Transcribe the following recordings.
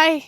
हाय।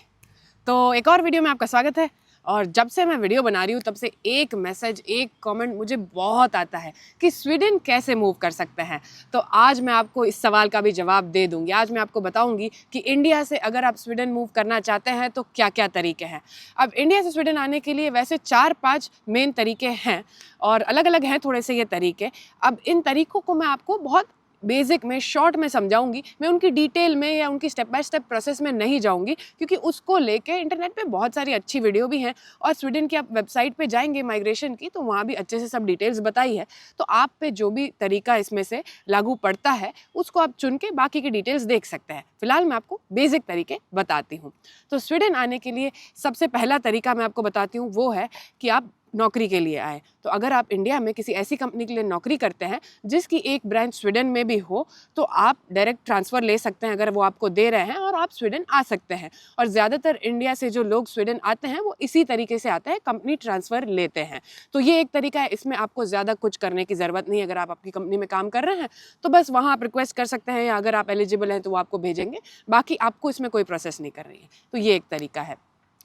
तो एक और वीडियो में आपका स्वागत है। और जब से मैं वीडियो बना रही हूँ तब से एक मैसेज, एक कमेंट मुझे बहुत आता है कि स्वीडन कैसे मूव कर सकते हैं। तो आज मैं आपको इस सवाल का भी जवाब दे दूँगी। आज मैं आपको बताऊँगी कि इंडिया से अगर आप स्वीडन मूव करना चाहते हैं तो क्या क्या तरीके हैं। अब इंडिया से स्वीडन आने के लिए वैसे 4-5 मेन तरीके हैं और अलग अलग हैं थोड़े से ये तरीके। अब इन तरीकों को मैं आपको बहुत बेसिक में, शॉर्ट में समझाऊंगी। मैं उनकी डिटेल में या उनकी स्टेप बाय स्टेप प्रोसेस में नहीं जाऊंगी, क्योंकि उसको लेके इंटरनेट पे बहुत सारी अच्छी वीडियो भी हैं। और स्वीडन की आप वेबसाइट पे जाएंगे माइग्रेशन की, तो वहाँ भी अच्छे से सब डिटेल्स बताई है। तो आप पे जो भी तरीका इसमें से लागू पड़ता है उसको आप चुन के बाकी की डिटेल्स देख सकते हैं। फिलहाल मैं आपको बेसिक तरीके बताती हूँ। तो स्वीडन आने के लिए सबसे पहला तरीका मैं आपको बताती हूँ, वो है कि आप नौकरी के लिए आए। तो अगर आप इंडिया में किसी ऐसी कंपनी के लिए नौकरी करते हैं जिसकी एक ब्रांच स्वीडन में भी हो, तो आप डायरेक्ट ट्रांसफ़र ले सकते हैं अगर वो आपको दे रहे हैं, और आप स्वीडन आ सकते हैं। और ज़्यादातर इंडिया से जो लोग स्वीडन आते हैं वो इसी तरीके से आते हैं, कंपनी ट्रांसफ़र लेते हैं। तो ये एक तरीका है, इसमें आपको ज़्यादा कुछ करने की ज़रूरत नहीं है। अगर आप आपकी कंपनी में काम कर रहे हैं तो बस वहाँ आप रिक्वेस्ट कर सकते हैं, या अगर आप एलिजिबल हैं तो वो आपको भेजेंगे। बाकी आपको इसमें कोई प्रोसेस नहीं कर रही है। तो ये एक तरीका है।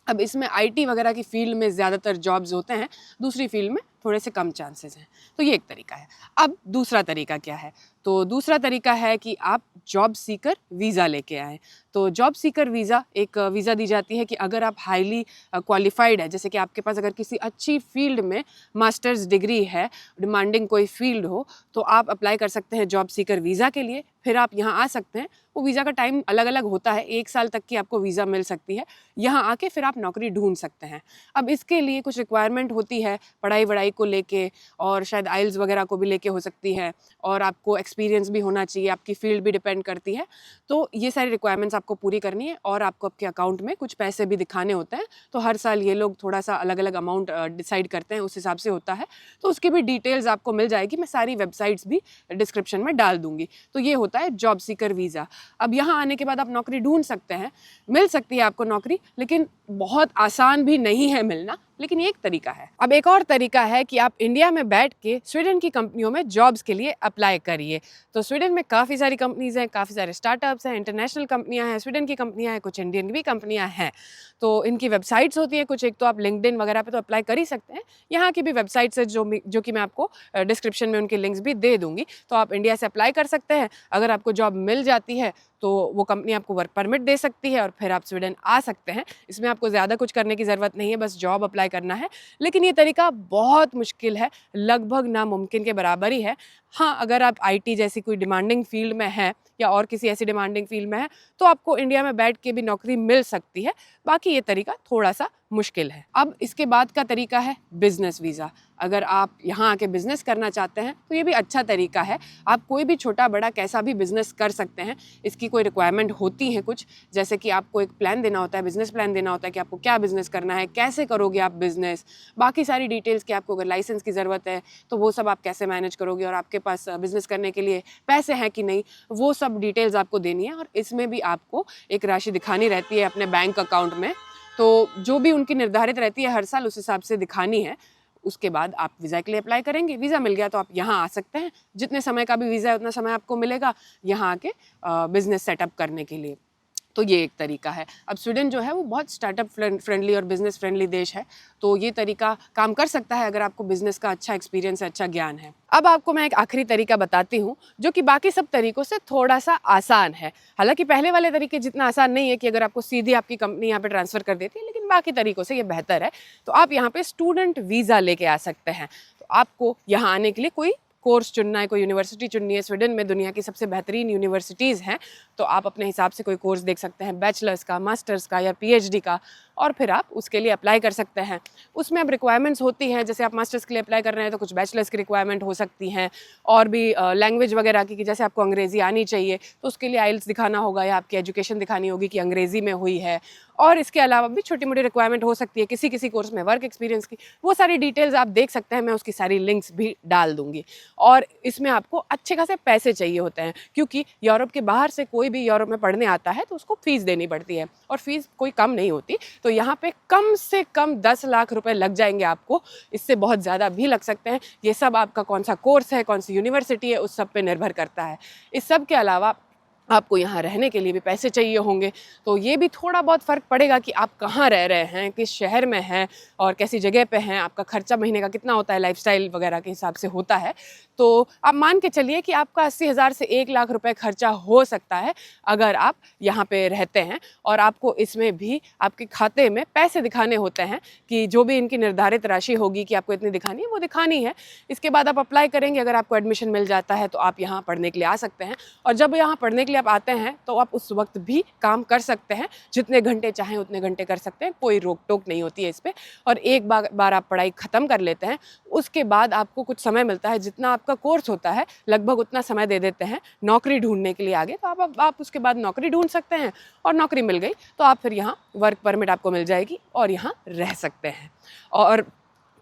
अब इसमें आईटी वगैरह की फील्ड में ज़्यादातर जॉब्स होते हैं, दूसरी फील्ड में थोड़े से कम चांसेस हैं। तो ये एक तरीका है। अब दूसरा तरीका क्या है? तो दूसरा तरीका है कि आप जॉब सीकर वीज़ा लेके आएँ। तो जॉब सीकर वीज़ा एक वीज़ा दी जाती है कि अगर आप हाईली क्वालिफाइड है, जैसे कि आपके पास अगर किसी अच्छी फील्ड में मास्टर्स डिग्री है, डिमांडिंग कोई फील्ड हो, तो आप अप्लाई कर सकते हैं जॉब सीकर वीज़ा के लिए। फिर आप यहाँ आ सकते हैं। वो वीज़ा का टाइम अलग अलग होता है, 1 साल तक की आपको वीज़ा मिल सकती है। यहाँ आके फिर आप नौकरी ढूंढ सकते हैं। अब इसके लिए कुछ रिक्वायरमेंट होती है पढ़ाई को लेके, और शायद आइल्स वगैरह को भी लेके हो सकती है, और आपको एक्सपीरियंस भी होना चाहिए, आपकी फील्ड भी डिपेंड करती है। तो ये सारी रिक्वायरमेंट्स आपको पूरी करनी है, और आपको आपके अकाउंट में कुछ पैसे भी दिखाने होते हैं। तो हर साल ये लोग थोड़ा सा अलग अलग अमाउंट डिसाइड करते हैं, उस हिसाब से होता है। तो उसकी भी डिटेल्स आपको मिल जाएगी, मैं सारी वेबसाइट्स भी डिस्क्रिप्शन में डाल दूंगी। तो ये होता है जॉब सीकर वीज़ा। अब यहाँ आने के बाद आप नौकरी ढूंढ सकते हैं, मिल सकती है आपको नौकरी, लेकिन बहुत आसान भी नहीं है मिलना, लेकिन ये एक तरीका है। अब एक और तरीका है कि आप इंडिया में बैठ के स्वीडन की कंपनियों में जॉब्स के लिए अप्लाई करिए। तो स्वीडन में काफ़ी सारी कंपनीज़ हैं, काफ़ी सारे स्टार्टअप्स हैं, इंटरनेशनल कंपनियां हैं, स्वीडन की कंपनियां हैं, कुछ इंडियन भी कंपनियां हैं। तो इनकी वेबसाइट्स होती हैं कुछ, एक तो आप लिंक्डइन वगैरह पे तो अप्लाई कर ही सकते हैं। यहाँ की भी वेबसाइट्स है जो कि मैं आपको डिस्क्रिप्शन में उनके लिंक्स भी दे दूँगी। तो आप इंडिया से अप्लाई कर सकते हैं। अगर आपको जॉब मिल जाती है तो वो कंपनी आपको वर्क परमिट दे सकती है, और फिर आप स्वीडन आ सकते हैं। इसमें आपको ज़्यादा कुछ करने की ज़रूरत नहीं है, बस जॉब अप्लाई करना है। लेकिन ये तरीका बहुत मुश्किल है, लगभग नामुमकिन के बराबर ही है। हाँ, अगर आप आईटी जैसी कोई डिमांडिंग फील्ड में हैं, या और किसी ऐसी डिमांडिंग फील्ड में है, तो आपको इंडिया में बैठ के भी नौकरी मिल सकती है। बाकी ये तरीका थोड़ा सा मुश्किल है। अब इसके बाद का तरीका है बिजनेस वीज़ा। अगर आप यहाँ आके बिजनेस करना चाहते हैं तो ये भी अच्छा तरीका है। आप कोई भी छोटा बड़ा कैसा भी बिजनेस कर सकते हैं। इसकी कोई रिक्वायरमेंट होती है कुछ, जैसे कि आपको एक प्लान देना होता है, बिजनेस प्लान देना होता है कि आपको क्या बिजनेस करना है, कैसे करोगे आप बिजनेस, बाकी सारी डिटेल्स कि आपको अगर लाइसेंस की ज़रूरत है तो वो सब आप कैसे मैनेज करोगे, और आपके पास बिजनेस करने के लिए पैसे हैं कि नहीं, वो सब डिटेल्स आपको देनी है। और इसमें भी आपको एक राशि दिखानी रहती है अपने बैंक अकाउंट में। तो जो भी उनकी निर्धारित रहती है हर साल, उस हिसाब से दिखानी है। उसके बाद आप वीज़ा के लिए अप्लाई करेंगे। वीज़ा मिल गया तो आप यहाँ आ सकते हैं। जितने समय का भी वीज़ा है उतना समय आपको मिलेगा यहाँ आके बिजनेस सेटअप करने के लिए। तो ये एक तरीका है। अब स्वीडन जो है वो बहुत स्टार्टअप फ्रेंडली और बिजनेस फ्रेंडली देश है। तो ये तरीका काम कर सकता है अगर आपको बिजनेस का अच्छा एक्सपीरियंस है, अच्छा ज्ञान है। अब आपको मैं एक आखिरी तरीका बताती हूँ, जो कि बाकी सब तरीकों से थोड़ा सा आसान है। हालांकि पहले वाले तरीके जितना आसान नहीं है कि अगर आपको सीधी आपकी कंपनी यहाँ पे ट्रांसफ़र कर देती है, लेकिन बाकी तरीकों से ये बेहतर है। तो आप यहाँ पे स्टूडेंट वीज़ा लेके आ सकते हैं। तो आपको यहाँ आने के लिए कोई कोर्स चुनना है, कोई यूनिवर्सिटी चुननी है। स्वीडन में दुनिया की सबसे बेहतरीन यूनिवर्सिटीज़ हैं, तो आप अपने हिसाब से कोई कोर्स देख सकते हैं, बैचलर्स का, मास्टर्स का या पीएचडी का, और फिर आप उसके लिए अप्लाई कर सकते हैं। उसमें अब रिक्वायरमेंट्स होती हैं, जैसे आप मास्टर्स के लिए अप्लाई कर रहे हैं तो कुछ बैचलर्स की रिक्वायरमेंट हो सकती हैं, और भी लैंग्वेज वगैरह की, कि जैसे आपको अंग्रेज़ी आनी चाहिए तो उसके लिए आइल्स दिखाना होगा, या आपकी एजुकेशन दिखानी होगी कि अंग्रेज़ी में हुई है। और इसके अलावा भी छोटी मोटी रिक्वायरमेंट हो सकती है किसी किसी कोर्स में वर्क एक्सपीरियंस की। वो सारी डिटेल्स आप देख सकते हैं, मैं उसकी सारी लिंक्स भी डाल दूँगी। और इसमें आपको अच्छे खासे पैसे चाहिए होते हैं, क्योंकि यूरोप के बाहर से कोई भी यूरोप में पढ़ने आता है तो उसको फ़ीस देनी पड़ती है, और फ़ीस कोई कम नहीं होती। तो यहाँ पे कम से कम 10 लाख रुपए लग जाएंगे आपको, इससे बहुत ज़्यादा भी लग सकते हैं। ये सब आपका कौन सा कोर्स है, कौन सी यूनिवर्सिटी है, उस सब पे निर्भर करता है। इस सब के अलावा आपको यहाँ रहने के लिए भी पैसे चाहिए होंगे, तो ये भी थोड़ा बहुत फ़र्क पड़ेगा कि आप कहाँ रह रहे हैं, किस शहर में हैं और कैसी जगह पे हैं, आपका खर्चा महीने का कितना होता है, लाइफस्टाइल वगैरह के हिसाब से होता है। तो आप मान के चलिए कि आपका 80,000 से 1 लाख रुपए खर्चा हो सकता है अगर आप यहाँ पे रहते हैं, और आपको इसमें भी आपके खाते में पैसे दिखाने होते हैं कि जो भी इनकी निर्धारित राशि होगी कि आपको इतनी दिखानी है वो दिखानी है। इसके बाद आप अप्लाई करेंगे, अगर आपको एडमिशन मिल जाता है तो आप यहाँ पढ़ने के लिए आ सकते हैं, और जब यहाँ पढ़ने के लिए आप आते हैं तो आप उस वक्त भी काम कर सकते हैं, जितने घंटे चाहें उतने घंटे कर सकते हैं, कोई रोक टोक नहीं होती है इस पर। और एक बार आप पढ़ाई ख़त्म कर लेते हैं, उसके बाद आपको कुछ समय मिलता है, जितना आपका कोर्स होता है लगभग उतना समय दे देते हैं नौकरी ढूंढने के लिए आगे, तो आप उसके बाद नौकरी ढूंढ सकते हैं, और नौकरी मिल गई तो आप फिर यहाँ वर्क परमिट आपको मिल जाएगी और यहाँ रह सकते हैं। और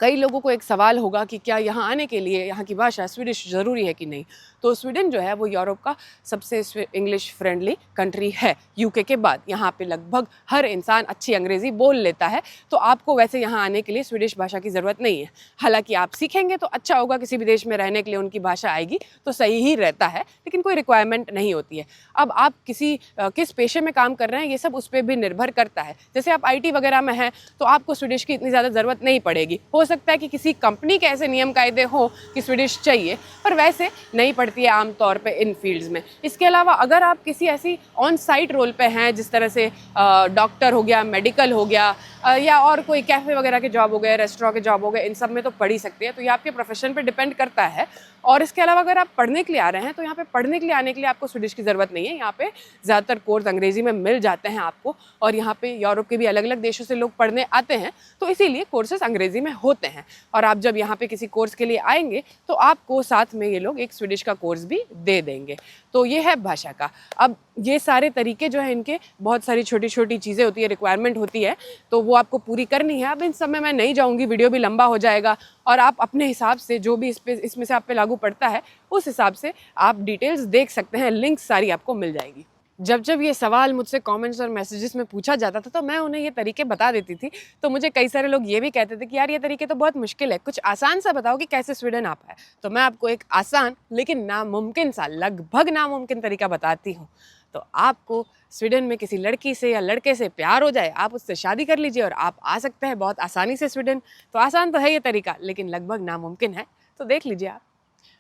कई लोगों को एक सवाल होगा कि क्या यहाँ आने के लिए यहाँ की भाषा स्वीडिश ज़रूरी है कि नहीं। तो स्वीडन जो है वो यूरोप का सबसे इंग्लिश फ्रेंडली कंट्री है यूके के बाद। यहाँ पे लगभग हर इंसान अच्छी अंग्रेज़ी बोल लेता है, तो आपको वैसे यहाँ आने के लिए स्वीडिश भाषा की ज़रूरत नहीं है। हालांकि आप सीखेंगे तो अच्छा होगा, किसी भी देश में रहने के लिए उनकी भाषा आएगी तो सही ही रहता है, लेकिन कोई रिक्वायरमेंट नहीं होती है। अब आप किस पेशे में काम कर रहे हैं ये सब उस पर भी निर्भर करता है। जैसे आप IT वगैरह में हैं तो आपको स्वीडिश की इतनी ज़्यादा ज़रूरत नहीं पड़ेगी। हो सकता है कि किसी कंपनी के ऐसे नियम कायदे हो कि स्वीडिश चाहिए, पर वैसे नहीं पड़ती है आमतौर पे इन फील्ड्स में। इसके अलावा अगर आप किसी ऐसी ऑन साइट रोल पे हैं, जिस तरह से डॉक्टर हो गया, मेडिकल हो गया, या और कोई कैफ़े वगैरह के जॉब हो गए, रेस्टोरेंट के जॉब हो गए, इन सब में तो पढ़ ही सकते हैं, तो ये आपके प्रोफेशन पे डिपेंड करता है। और इसके अलावा अगर आप पढ़ने के लिए आ रहे हैं तो यहाँ पे पढ़ने के लिए आने के लिए आपको स्वीडिश की ज़रूरत नहीं है। यहाँ पे ज़्यादातर कोर्स अंग्रेज़ी में मिल जाते हैं आपको, और यहाँ पे यूरोप के भी अलग अलग देशों से लोग पढ़ने आते हैं, तो इसीलिए कोर्सेज अंग्रेज़ी में होते हैं। और आप जब यहाँ पे किसी कोर्स के लिए आएंगे तो आपको साथ में ये लोग एक स्वीडिश का कोर्स भी दे देंगे। तो ये है भाषा का। अब ये सारे तरीके जो है, इनके बहुत सारी छोटी छोटी चीज़ें होती है, रिक्वायरमेंट होती है, तो वो आपको पूरी करनी है। अब इन सब में मैं नहीं जाऊँगी, वीडियो भी लंबा हो जाएगा, और आप अपने हिसाब से जो भी इसमें से आप पे लागू पड़ता है उस हिसाब से आप डिटेल्स देख सकते हैं, लिंक्स सारी आपको मिल जाएगी। जब ये सवाल मुझसे कमेंट्स और मैसेजेस में पूछा जाता था तो मैं उन्हें ये तरीके बता देती थी, तो मुझे कई सारे लोग ये भी कहते थे कि यार ये तरीके तो बहुत मुश्किल है, कुछ आसान सा बताओ कि कैसे स्वीडन आ पाए। तो मैं आपको एक आसान लेकिन नामुमकिन सा, लगभग नामुमकिन तरीका बताती हूँ। तो आपको स्वीडन में किसी लड़की से या लड़के से प्यार हो जाए, आप उससे शादी कर लीजिए और आप आ सकते हैं बहुत आसानी से स्वीडन। तो आसान तो है ये तरीका, लेकिन लगभग नामुमकिन है, तो देख लीजिए आप।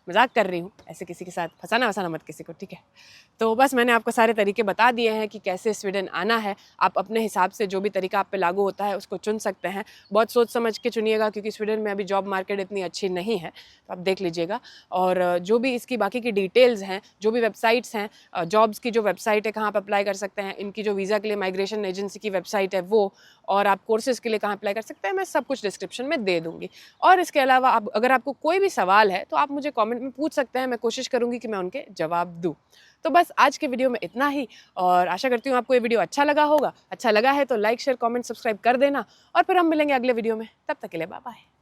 मजाक कर रही हूँ, ऐसे किसी के साथ फंसाना वसाना मत किसी को, ठीक है। तो बस मैंने आपको सारे तरीके बता दिए हैं कि कैसे स्वीडन आना है। आप अपने हिसाब से जो भी तरीका आप पे लागू होता है उसको चुन सकते हैं। बहुत सोच समझ के चुनिएगा, क्योंकि स्वीडन में अभी जॉब मार्केट इतनी अच्छी नहीं है, तो आप देख लीजिएगा। और जो भी इसकी बाकी की डिटेल्स हैं, जो भी वेबसाइट्स हैं, जॉब्स की जो वेबसाइट है कहाँ पर अप्लाई कर सकते हैं, इनकी जो वीज़ा के लिए माइग्रेशन एजेंसी की वेबसाइट है वो, और आप कोर्सेज़ के लिए कहाँ अप्लाई कर सकते हैं, मैं सब कुछ डिस्क्रिप्शन में दे दूँगी। और इसके अलावा अगर आपको कोई भी सवाल है तो आप मुझे कमेंट में पूछ सकते हैं, मैं कोशिश करूँगी कि मैं उनके जवाब दूँ। तो बस आज के वीडियो में इतना ही, और आशा करती हूँ आपको ये वीडियो अच्छा लगा होगा। अच्छा लगा है तो लाइक, शेयर, कमेंट, सब्सक्राइब कर देना, और फिर हम मिलेंगे अगले वीडियो में। तब तक के लिए बाय बाय।